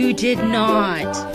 You did not.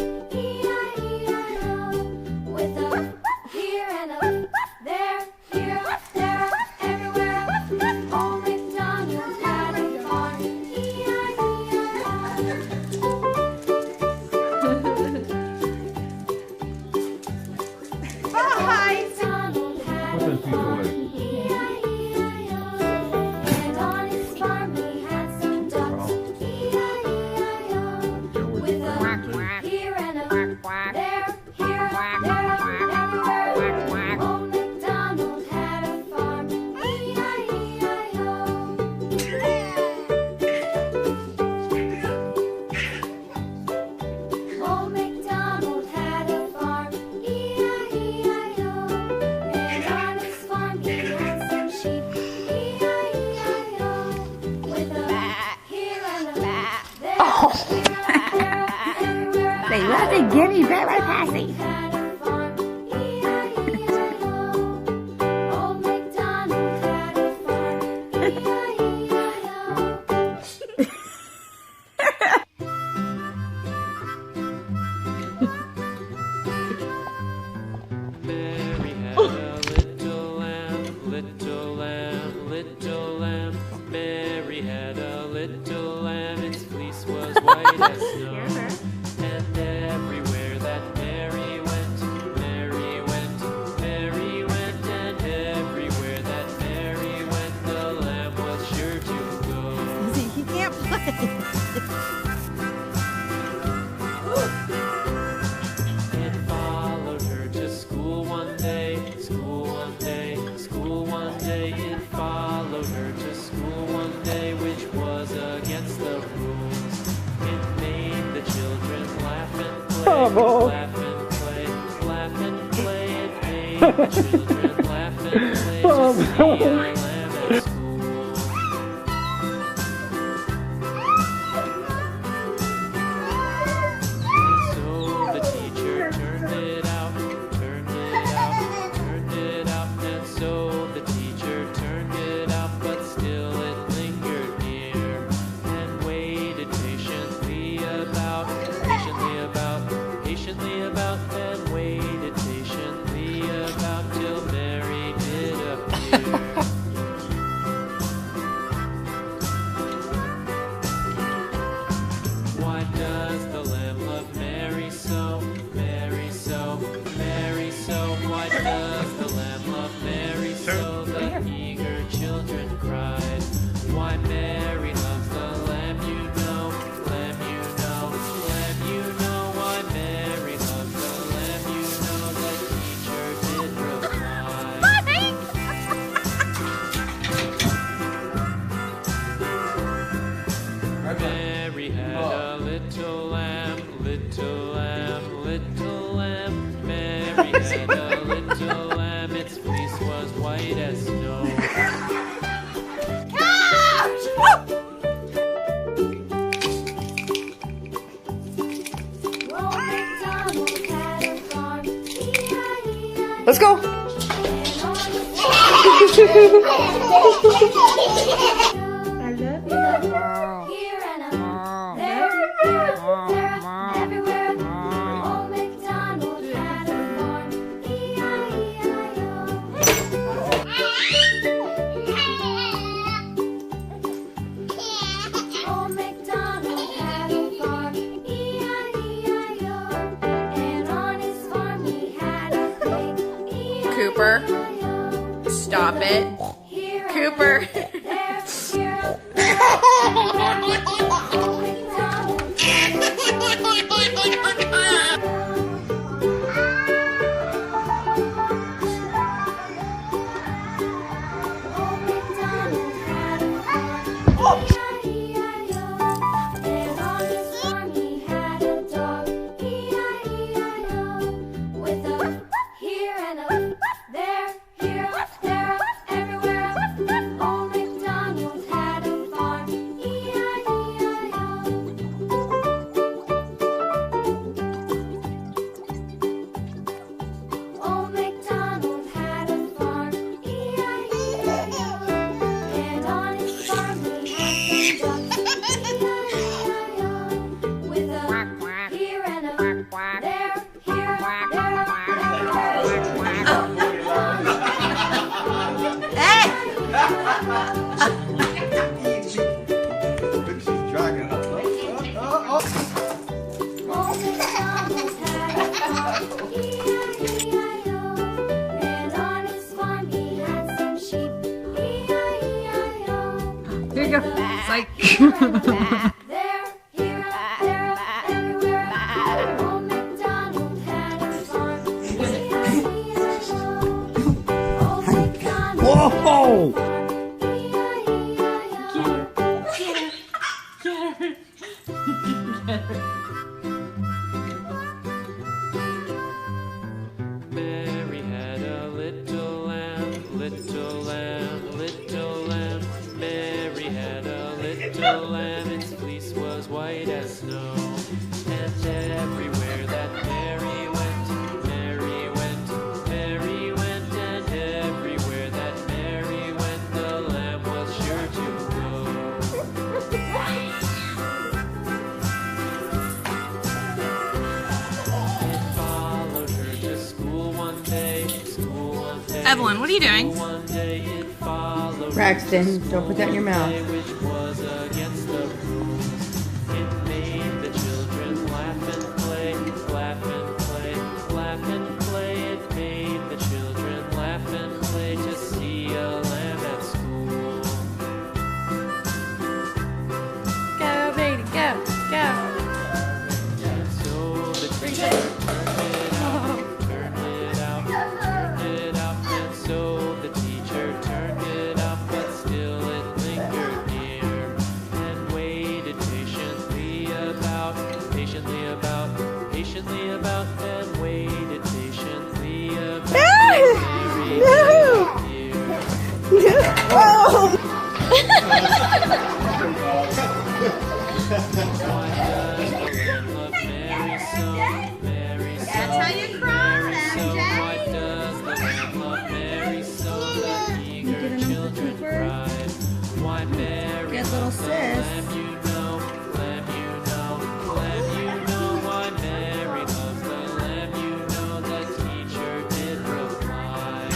They love the guinea pig by Passy. Mary had a little lamb, little lamb, little lamb. Mary had a little lamb, its fleece was white as snow. And everywhere that Mary went, Mary went, Mary went. And everywhere that Mary went, the lamb was sure to go. See, he can't play. It followed her to school one day, school one day, school one day. It followed her to school one day, which was against the rules. It made the children laugh and play, laugh and play, laugh and play. It made the children laugh and play to see a lamb at school. And so the teacher turned it out, turned it out, turned it out. And so the teacher turned it out, but still it lingered near and waited patiently about, patiently about, and waited patiently about till Mary did appear. Why does the lamb love Mary so, Mary so, Mary so? Why does the lamb love Mary so? The eager children cried. Why Mary loves the lamb, you know, lamb, you know, lamb, you know. Why Mary loves the lamb, you know. The teacher did reply. Mary had a little lamb, little lamb, little lamb. Mary had a little lamb, its fleece was white as snow. Let's go. I love you. Cooper, stop it. Cooper. Whoa! Mary had a little lamb, little lamb, little lamb. Mary had a little lamb, its fleece was white as snow. And everywhere that Mary went, Mary went, Mary went. And everywhere that Mary went, the lamb was sure to go. It followed her to school one day, school one day. Evelyn, what are you doing? One day it followed Braxton, don't put that in your mouth. which was against the rules. It made the children laugh and play, laugh and play, laugh and play. It made the children laugh and play to see a lamb at school. Go, baby, go, go. And so the teacher turned it out, turned it out. And so the teacher turned it out, but still it lingered near and waited patiently about, patiently about, patiently about, and waited patiently about. Mary dear. Why does the Lamb love Mary so? Mary so. That's how you cry, So MJ. why does the Lamb love Mary so? The eager children cried. Why Mary Good little loves the sis. Lamb you know, Lamb you know, Lamb you know. Why Mary loves the Lamb you know, the teacher did reply.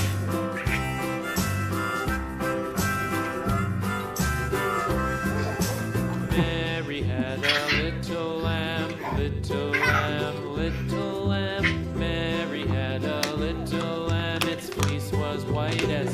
Mary had a little lamb, little lamb, little lamb. Mary had a little lamb, its fleece was white as